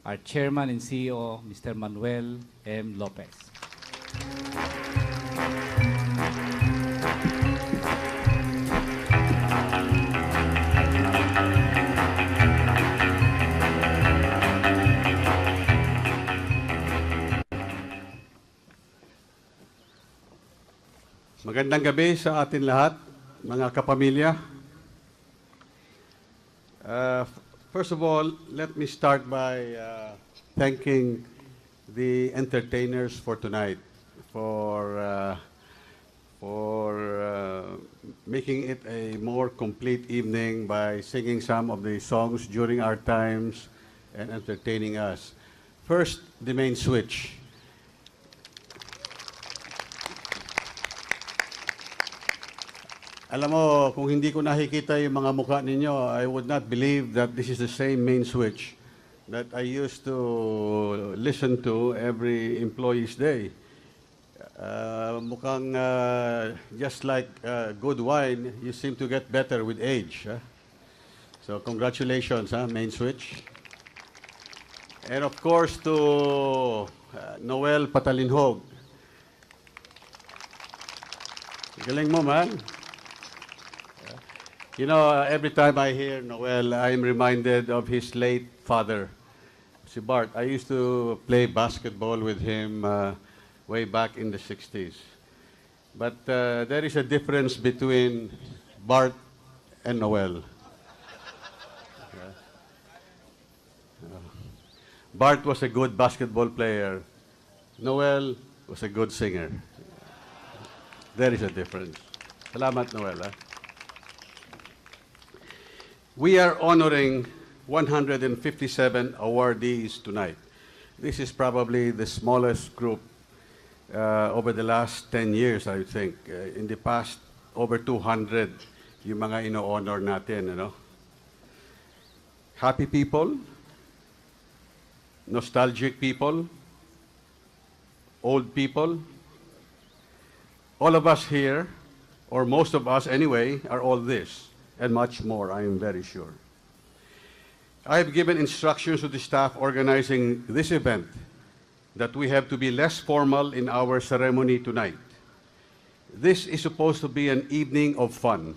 our Chairman and CEO, Mr. Manuel M. Lopez. Magandang gabi sa atin lahat, mga kapamilya. First of all, let me start by thanking the entertainers for tonight, for making it a more complete evening by singing some of the songs during our times and entertaining us. First, the main switch. Alam mo, kung hindi ko nakikita yung mga mukha ninyo, I would not believe that this is the same main switch that I used to listen to every employee's day. Mukhang just like good wine, you seem to get better with age. Huh? So congratulations, main switch. And of course to Noel Patalinhog. Galing mo, man. You know, every time I hear Noel, I'm reminded of his late father, si Bart. I used to play basketball with him way back in the 60s. But there is a difference between Bart and Noel. Bart was a good basketball player. Noel was a good singer. There is a difference. Salamat, Noel. We are honoring 157 awardees tonight. This is probably the smallest group over the last 10 years, I think. In the past, over 200 yung mga ino-honor natin. You know? Happy people, nostalgic people, old people. All of us here, or most of us anyway, are all this. And much more, I am very sure. I have given instructions to the staff organizing this event that we have to be less formal in our ceremony tonight. This is supposed to be an evening of fun,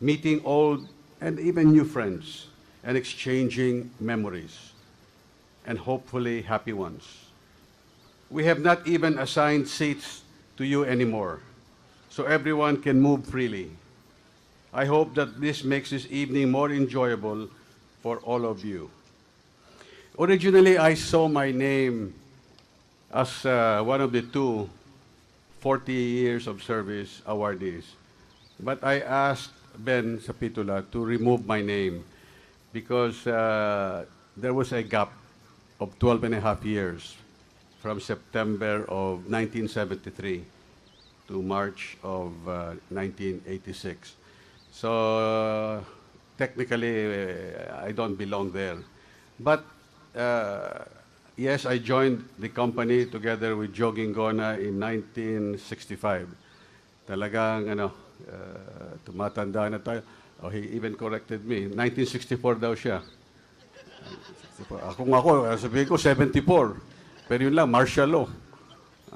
meeting old and even new friends, and exchanging memories, and hopefully happy ones. We have not even assigned seats to you anymore, so everyone can move freely. I hope that this makes this evening more enjoyable for all of you. Originally, I saw my name as one of the two 40 years of service awardees. But I asked Ben Sapitula to remove my name because there was a gap of 12 and a half years from September of 1973 to March of 1986. So technically, I don't belong there. But yes, I joined the company together with Joging Gona in 1965. Talagang, tumatanda na tayo. Oh, he even corrected me. 1964 daw siya. 1964. Ako, sabihin ko 74. Pero yun lang, martial law.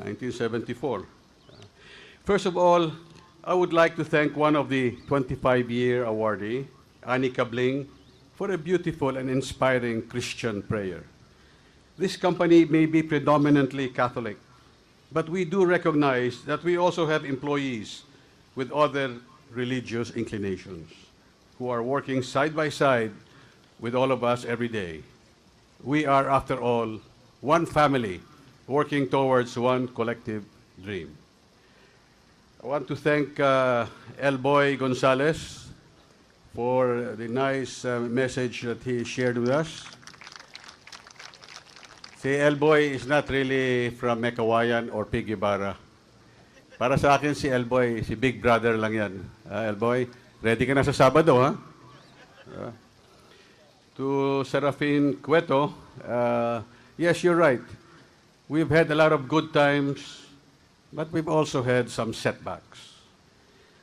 1974. First of all, I would like to thank one of the 25-year awardee, Annie Kabling, for a beautiful and inspiring Christian prayer. This company may be predominantly Catholic, but we do recognize that we also have employees with other religious inclinations who are working side by side with all of us every day. We are, after all, one family working towards one collective dream. I want to thank Elboy Gonzalez for the nice message that he shared with us. Si Elboy is not really from Mekawayan or Pigibara. Para sa akin si Elboy, si Big Brother lang yan. Elboy, ready ka na sa Sabado, ha? To Serafin Cueto, yes, you're right. We've had a lot of good times, but we've also had some setbacks.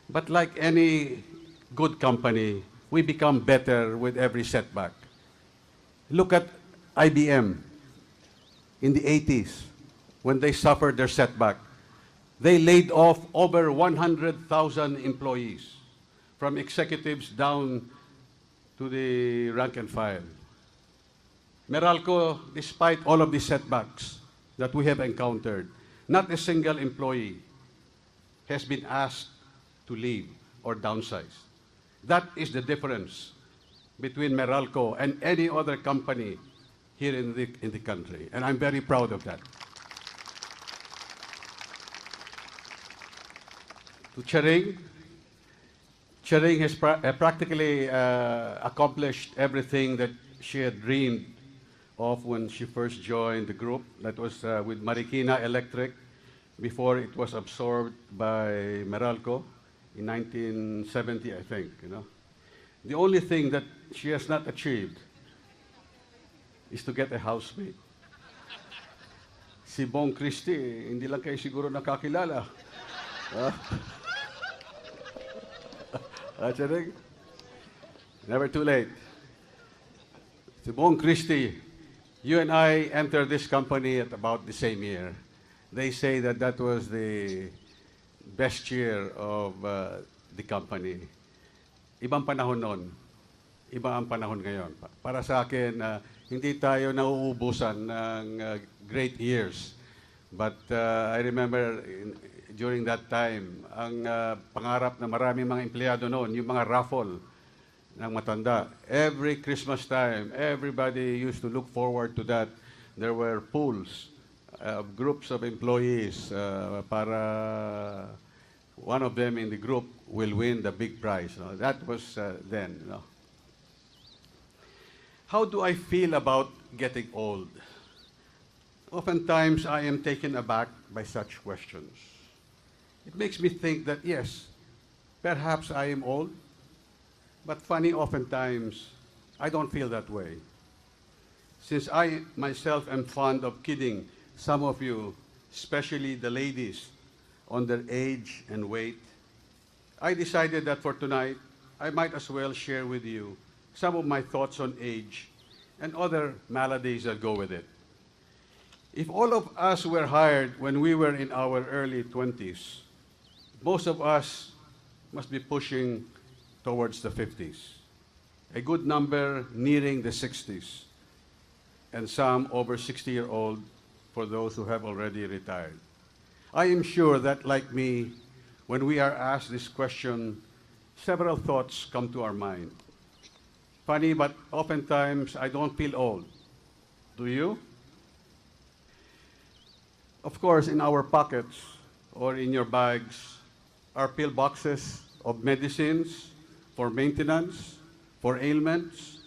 But like any good company, we become better with every setback. Look at IBM. in the 80s, when they suffered their setback, they laid off over 100,000 employees, from executives down to the rank and file. Meralco, despite all of these setbacks that we have encountered, not a single employee has been asked to leave or downsize. That is the difference between Meralco and any other company here in the country, and I'm very proud of that. To Charing, Charing has practically accomplished everything that she had dreamed of when she first joined the group. That was with Marikina Electric, before it was absorbed by Meralco in 1970, I think. The only thing that she has not achieved is to get a housemate. Si Bong Christie, hindi lang kayo siguro nakakilala. Charing? Never too late. Si Bong Christie, you and I entered this company at about the same year. They say that that was the best year of the company. Ibang panahon noon. Iba ang panahon ngayon. Para sa akin, hindi tayo nauubusan ng great years. But I remember during that time, ang pangarap na maraming mga empleyado noon, yung mga raffle ng matanda. Every Christmas time, everybody used to look forward to that. There were pools of groups of employees para one of them in the group will win the big prize. That was then. How do I feel about getting old? Oftentimes, I am taken aback by such questions. It makes me think that, yes, perhaps I am old, but funny, oftentimes, I don't feel that way. Since I myself am fond of kidding some of you, especially the ladies, on their age and weight, I decided that for tonight, I might as well share with you some of my thoughts on age and other maladies that go with it. If all of us were hired when we were in our early 20s, most of us must be pushing towards the 50s, a good number nearing the 60s, and some over 60-year-old for those who have already retired. I am sure that, like me, when we are asked this question, several thoughts come to our mind. Funny, but oftentimes I don't feel old. Do you? Of course, in our pockets or in your bags are pill boxes of medicines for maintenance, for ailments,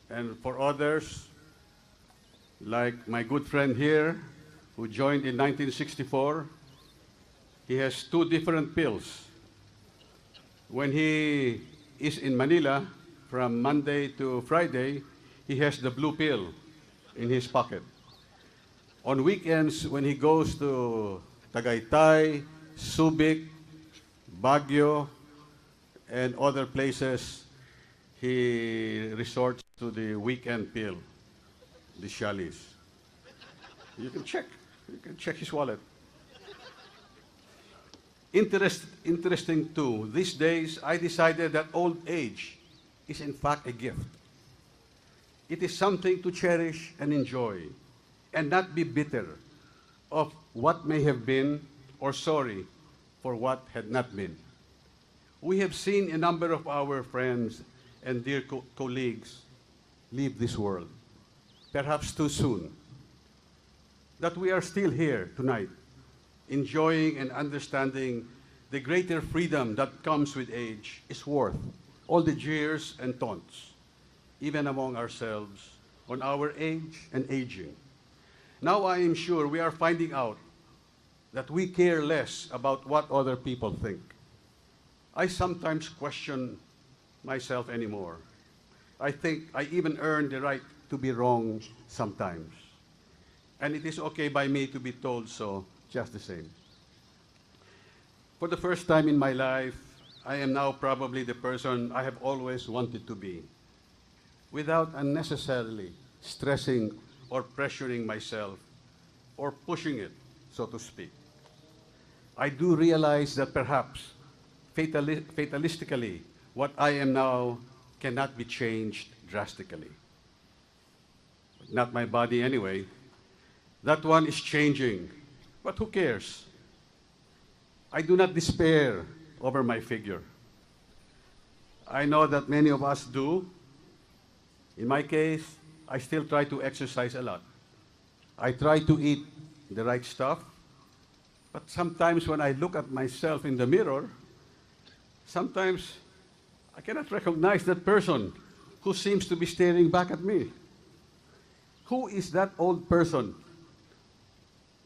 and for others, like my good friend here, who joined in 1964. He has 2 different pills. When he is in Manila, from Monday to Friday, he has the blue pill in his pocket. On weekends, when he goes to Tagaytay, Subic, Baguio, and other places, he resorts to the weekend pill, the Cialis. You can check his wallet. Interesting too, these days I decided that old age is in fact a gift. It is something to cherish and enjoy, and not be bitter of what may have been or sorry for what had not been. We have seen a number of our friends and dear colleagues leave this world, perhaps too soon. That we are still here tonight, enjoying and understanding the greater freedom that comes with age is worth all the jeers and taunts, even among ourselves, on our age and aging. Now I am sure we are finding out that we care less about what other people think. I sometimes question myself anymore. I think I even earn the right to be wrong sometimes. And it is okay by me to be told so just the same. For the first time in my life, I am now probably the person I have always wanted to be, without unnecessarily stressing or pressuring myself or pushing it, so to speak. I do realize that perhaps fatalistically, what I am now cannot be changed drastically. Not my body anyway. That one is changing. But who cares? I do not despair over my figure. I know that many of us do. In my case, I still try to exercise a lot. I try to eat the right stuff. But sometimes when I look at myself in the mirror, sometimes I cannot recognize that person who seems to be staring back at me. Who is that old person?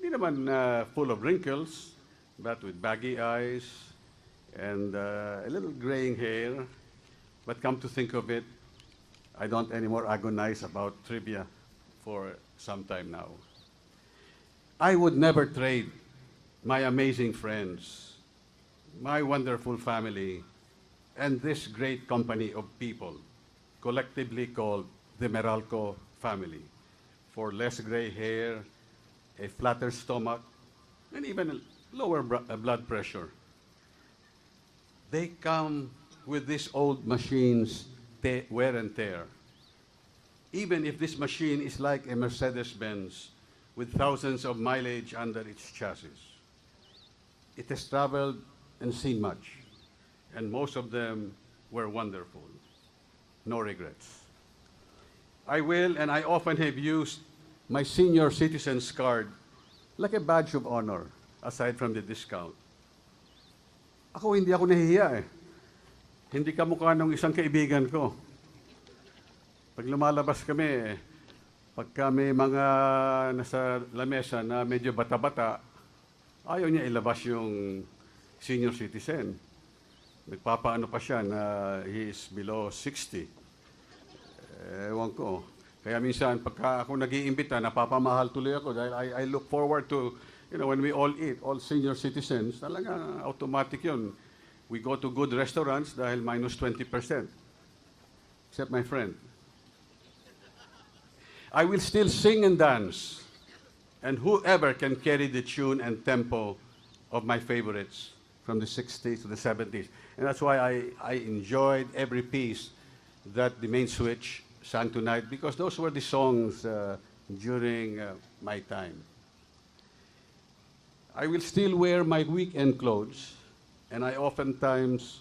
Hindi naman full of wrinkles, but with baggy eyes and a little graying hair. But come to think of it, I don't anymore agonize about trivia for some time now. I would never trade my amazing friends, my wonderful family, and this great company of people, collectively called the Meralco family, for less gray hair, a flatter stomach, and even a lower blood pressure. They come with these old machines, wear and tear. Even if this machine is like a Mercedes-Benz with thousands of mileage under its chassis. It has traveled and seen much, and most of them were wonderful. No regrets. I will, and I often have used my senior citizen's card like a badge of honor, aside from the discount. Ako, hindi ako nahihiya eh. Hindi kamukha ng isang kaibigan ko. Pag lumalabas kami, pagka may mga nasa lamesa na medyo bata-bata, ayaw niya ilabas yung senior citizen. Nagpapaano pa siya na he is below 60. Ewan ko. Kaya minsan, pagka ako nag-iimbita, napapamahal tuloy ako dahil I look forward to, when we all eat, all senior citizens, talaga automatic yun. We go to good restaurants dahil minus 20%. Except my friend. I will still sing and dance, and whoever can carry the tune and tempo of my favorites from the 60s to the 70s. And that's why I enjoyed every piece that the main switch sang tonight, because those were the songs during my time. I will still wear my weekend clothes, and I oftentimes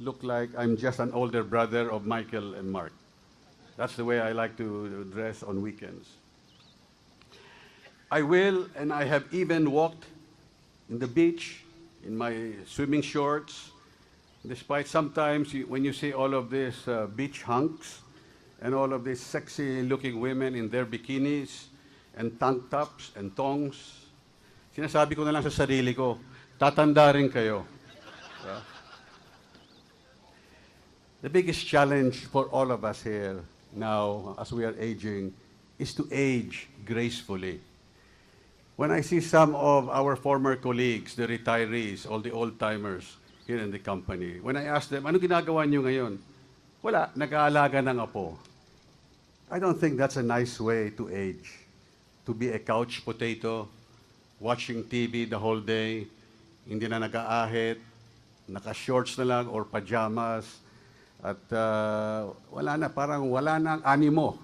look like I'm just an older brother of Michael and Mark. That's the way I like to dress on weekends. I will, and I have even walked in the beach in my swimming shorts, despite sometimes when you see all of these beach hunks and all of these sexy-looking women in their bikinis and tank tops and thongs, sinasabi ko na lang sa sarili ko, tatanda rin kayo. The biggest challenge for all of us here now, as we are aging, is to age gracefully. When I see some of our former colleagues, the retirees, all the old-timers here in the company, when I ask them, ano ginagawa nyo ngayon? Wala, nag-aalaga ng apo. I don't think that's a nice way to age. To be a couch potato, watching TV the whole day, hindi na nag-aahit, naka-shorts na lang or pajamas, at wala na, parang wala nang animo.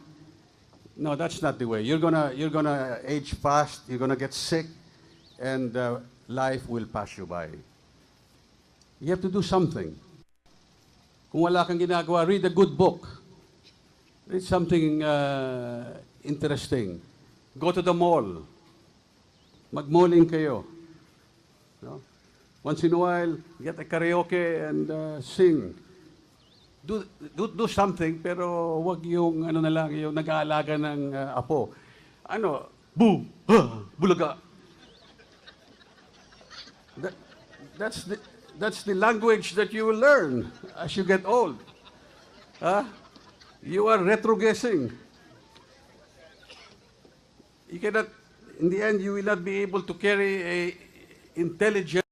No, that's not the way. You're gonna age fast, you're gonna get sick, and life will pass you by. You have to do something. Kung wala kang ginagawa, read a good book. Read something interesting. Go to the mall. Mag-malling kayo. No? Once in a while, get a karaoke and sing. Do something, pero wag yung ano na lang, yung nag-aalaga ng apo. Ano, boo, bulaga. That's the language that you will learn as you get old. You are retrogressing. You cannot, in the end, you will not be able to carry a intelligent,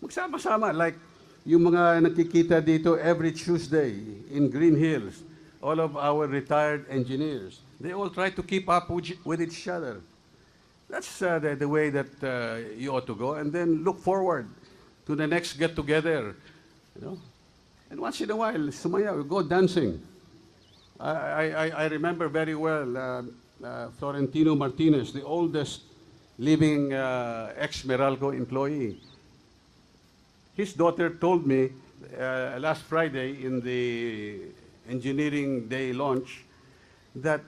magsama-sama, like yung mga nakikita dito every Tuesday in Green Hills, all of our retired engineers, they all try to keep up with each other. That's the way that you ought to go, and then look forward to the next get-together, you know. And once in a while, sumayaw, go dancing. I remember very well Florentino Martinez, the oldest living ex-Meralco employee. His daughter told me last Friday in the engineering day launch that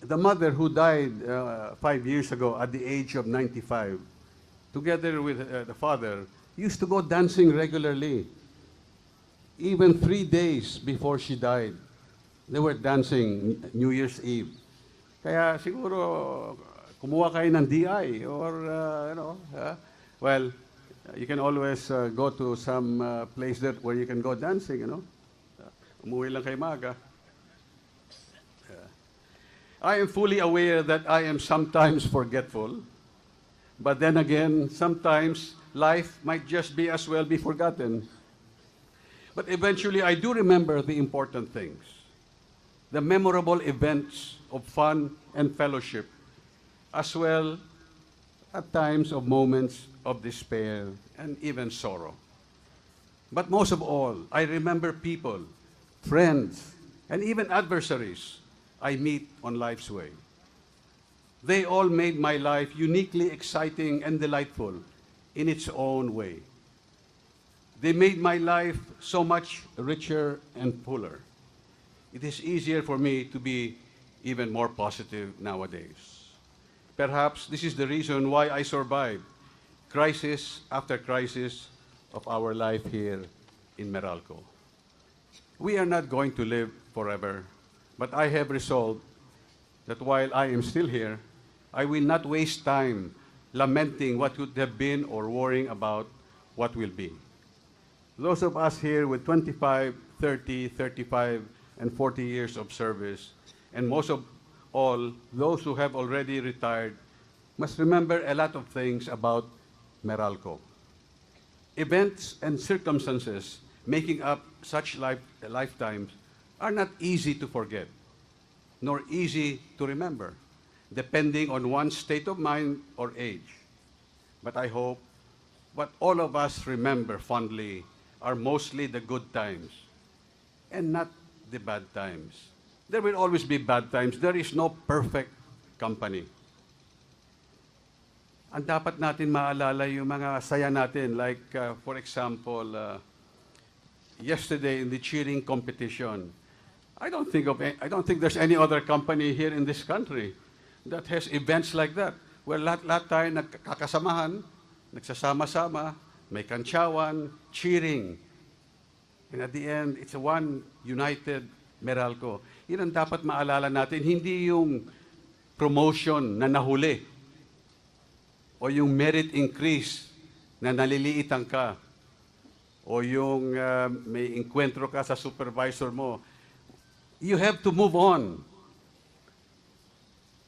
the mother who died 5 years ago at the age of 95, together with the father, used to go dancing regularly. Even 3 days before she died, they were dancing New Year's Eve. Kaya siguro kumuha kayo ng DI or, well, you can always go to some place that where you can go dancing, you know. Umuwi lang kayo maaga. I am fully aware that I am sometimes forgetful, but then again, sometimes life might just be as well be forgotten. But eventually, I do remember the important things, the memorable events of fun and fellowship, as well at times of moments of despair and even sorrow. But most of all, I remember people, friends, and even adversaries I meet on life's way. They all made my life uniquely exciting and delightful in its own way. They made my life so much richer and fuller. It is easier for me to be even more positive nowadays. Perhaps this is the reason why I survived crisis after crisis of our life here in Meralco. We are not going to live forever, but I have resolved that while I am still here, I will not waste time lamenting what could have been or worrying about what will be. Those of us here with 25, 30, 35, and 40 years of service, and most of all, those who have already retired, must remember a lot of things about Meralco. Events and circumstances making up such lifetimes are not easy to forget, nor easy to remember, depending on one's state of mind or age. But I hope what all of us remember fondly are mostly the good times and not the bad times. There will always be bad times. There is no perfect company. Ang dapat natin maalala yung mga saya natin, like for example, yesterday in the cheering competition, I don't think there's any other company here in this country that has events like that, where lahat tayo nagkakasamahan, nagsasama-sama, may kantsawan, cheering. And at the end, it's a one united Meralco. Yan ang dapat maalala natin, hindi yung promotion na nahuli o yung merit increase na naliliitan ka o yung may enkwentro ka sa supervisor mo. You have to move on.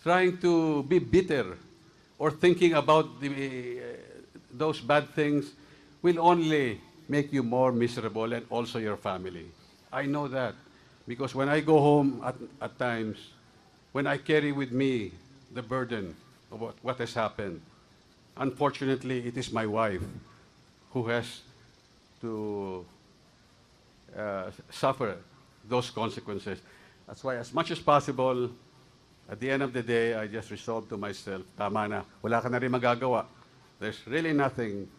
Trying to be bitter or thinking about those bad things will only make you more miserable and also your family. I know that because when I go home at times, when I carry with me the burden of what has happened, unfortunately, it is my wife who has to suffer those consequences. That's why as much as possible, at the end of the day, I just resolved to myself, tama na, wala ka na rin magagawa. There's really nothing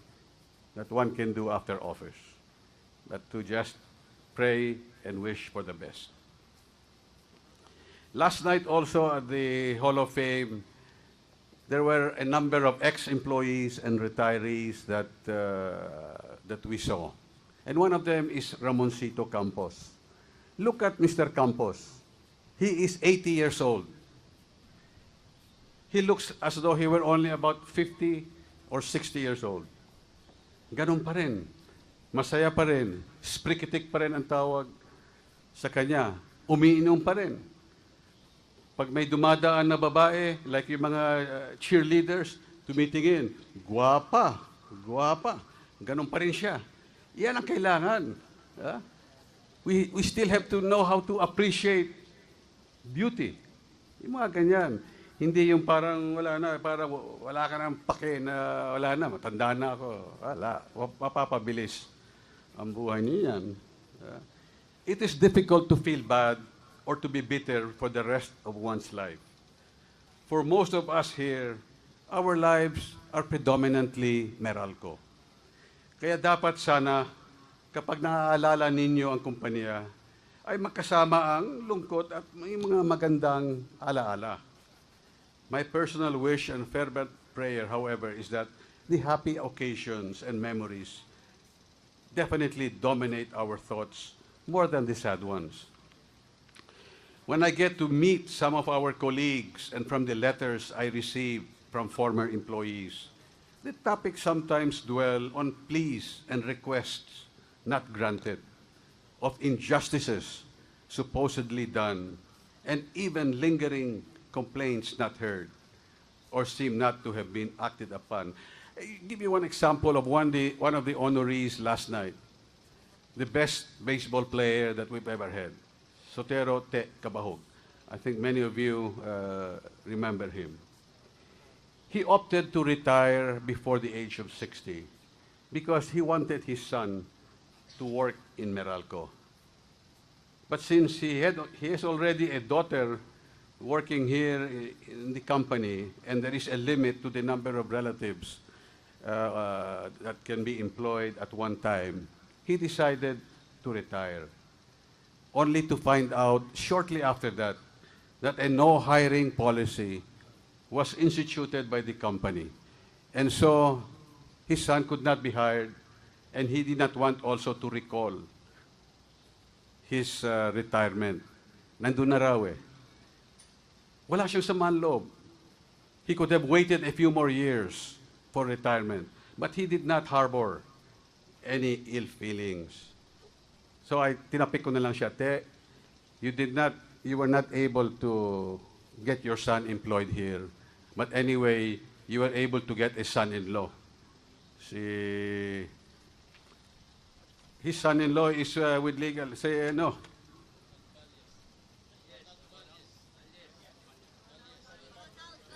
that one can do after office, but to just pray and wish for the best. Last night also at the Hall of Fame, there were a number of ex-employees and retirees that we saw. And one of them is Ramoncito Campos. Look at Mr. Campos. He is 80 years old. He looks as though he were only about 50 or 60 years old. Ganun pa rin. Masaya pa rin. Sprikitik pa rin ang tawag sa kanya. Umiinom pa rin. Pag may dumadaan na babae, like yung mga cheerleaders, tumitingin, guwapa, guwapa. Ganun pa rin siya. Yan ang kailangan. We still have to know how to appreciate beauty. Yung mga ganyan. Hindi yung parang wala na, parang wala ka nang pake na wala na, matanda na ako. Wala, mapapabilis ang buhay niyan. It is difficult to feel bad or to be bitter for the rest of one's life. For most of us here, our lives are predominantly Meralco. Kaya dapat sana, kapag naaalala ninyo ang kumpanya, ay magkasama ang lungkot at may mga magandang alaala. My personal wish and fervent prayer, however, is that the happy occasions and memories definitely dominate our thoughts more than the sad ones. When I get to meet some of our colleagues and from the letters I receive from former employees, the topic sometimes dwell on pleas and requests not granted, of injustices supposedly done, and even lingering complaints not heard or seem not to have been acted upon. I'll give you one example of one of the honorees last night, the best baseball player that we've ever had, Sotero Te Cabahog. I think many of you remember him. He opted to retire before the age of 60 because he wanted his son to work in Meralco. But since he has already a daughter working here in the company, and there is a limit to the number of relatives that can be employed at one time, he decided to retire, only to find out shortly after that that a no hiring policy was instituted by the company. And so his son could not be hired, and he did not want also to recall his retirement. Nandun na raw eh. Wala siyang samaan loob. He could have waited a few more years for retirement, but he did not harbor any ill feelings. So tinapik ko na lang siya, Te, you were not able to get your son employed here, but anyway, you were able to get a son-in-law. His son-in-law is with legal, say no.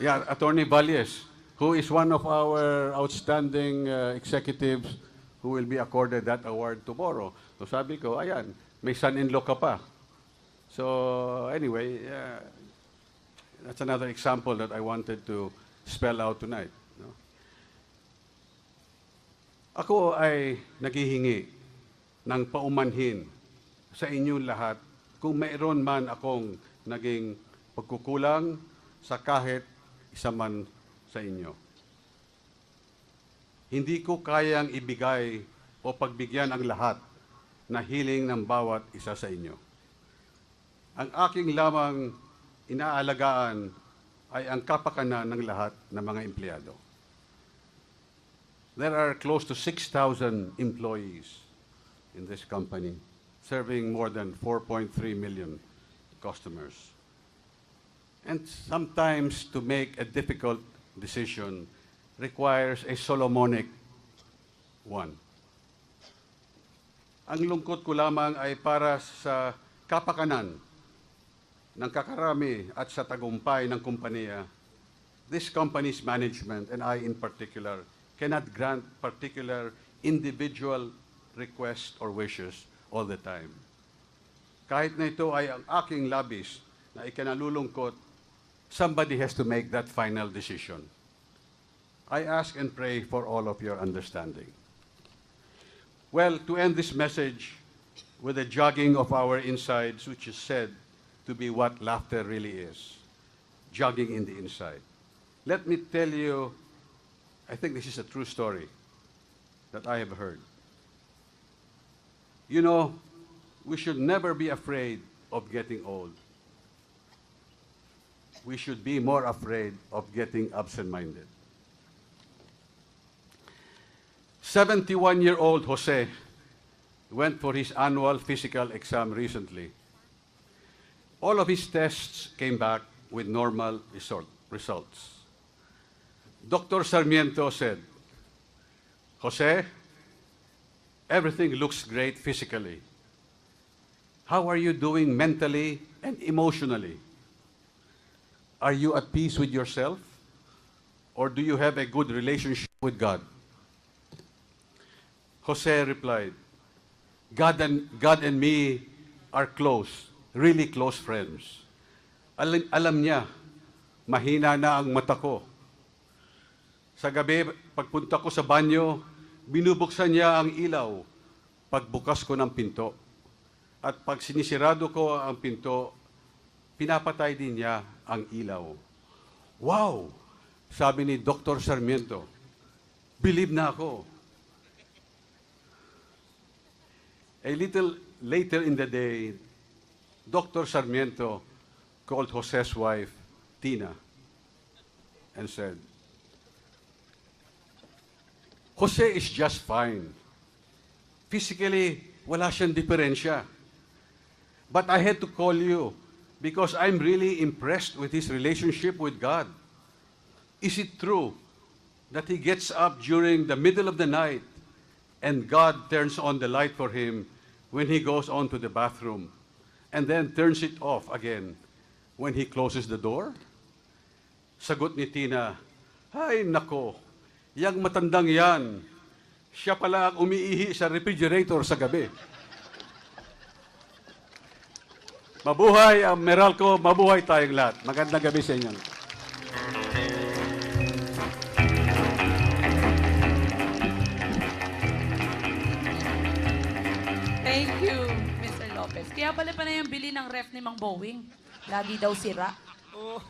Yeah, Attorney Valles, who is one of our outstanding executives who will be accorded that award tomorrow. So sabi ko, ayan, may son-in-law ka pa. So anyway, that's another example that I wanted to spell out tonight. No? Ako ay naghihingi ng paumanhin sa inyong lahat kung mayroon man akong naging pagkukulang sa kahit isa man sa inyo. Hindi ko kayang ibigay o pagbigyan ang lahat na hiling ng bawat isa sa inyo. Ang aking lamang inaalagaan ay ang kapakanan ng lahat ng mga empleyado. There are close to 6,000 employees in this company, serving more than 4.3 million customers. And sometimes to make a difficult decision requires a Solomonic one. Ang lungkot ko lamang ay para sa kapakanan ng kakarami at sa tagumpay ng kumpanya. This company's management, and I in particular, cannot grant particular individual requests or wishes all the time. Kahit na ito ay ang aking labis na ikinalulungkot, somebody has to make that final decision. I ask and pray for all of your understanding. Well, to end this message with a jogging of our insides, which is said to be what laughter really is, jogging in the inside. Let me tell you, I think this is a true story that I have heard. You know, we should never be afraid of getting old. We should be more afraid of getting absent-minded. 71-year-old Jose went for his annual physical exam recently. All of his tests came back with normal results. Dr. Sarmiento said, Jose, everything looks great physically. How are you doing mentally and emotionally? Are you at peace with yourself? Or do you have a good relationship with God? Jose replied, God and me are close, really close friends. Alam niya, mahina na ang mata ko. Sa gabi, pagpunta ko sa banyo, binubuksan niya ang ilaw pagbukas ko ng pinto. At pag sinisirado ko ang pinto, pinapatay din niya ang ilaw. Wow! Sabi ni Dr. Sarmiento, believe na ako. A little later in the day, Dr. Sarmiento called Jose's wife, Tina, and said, Jose is just fine. Physically, wala siyang diferensya. But I had to call you because I'm really impressed with his relationship with God. Is it true that he gets up during the middle of the night and God turns on the light for him when he goes on to the bathroom and then turns it off again when he closes the door? Sagot ni Tina, ay nako, yang matandang yan, siya pala ang umiihi sa refrigerator sa gabi. Mabuhay ang Meralco, mabuhay tayong lahat. Magandang gabi sa inyo. Thank you, Mr. Lopez. Kaya pala yung bili ng ref ni Mang Boeing. Lagi daw sira. Oh,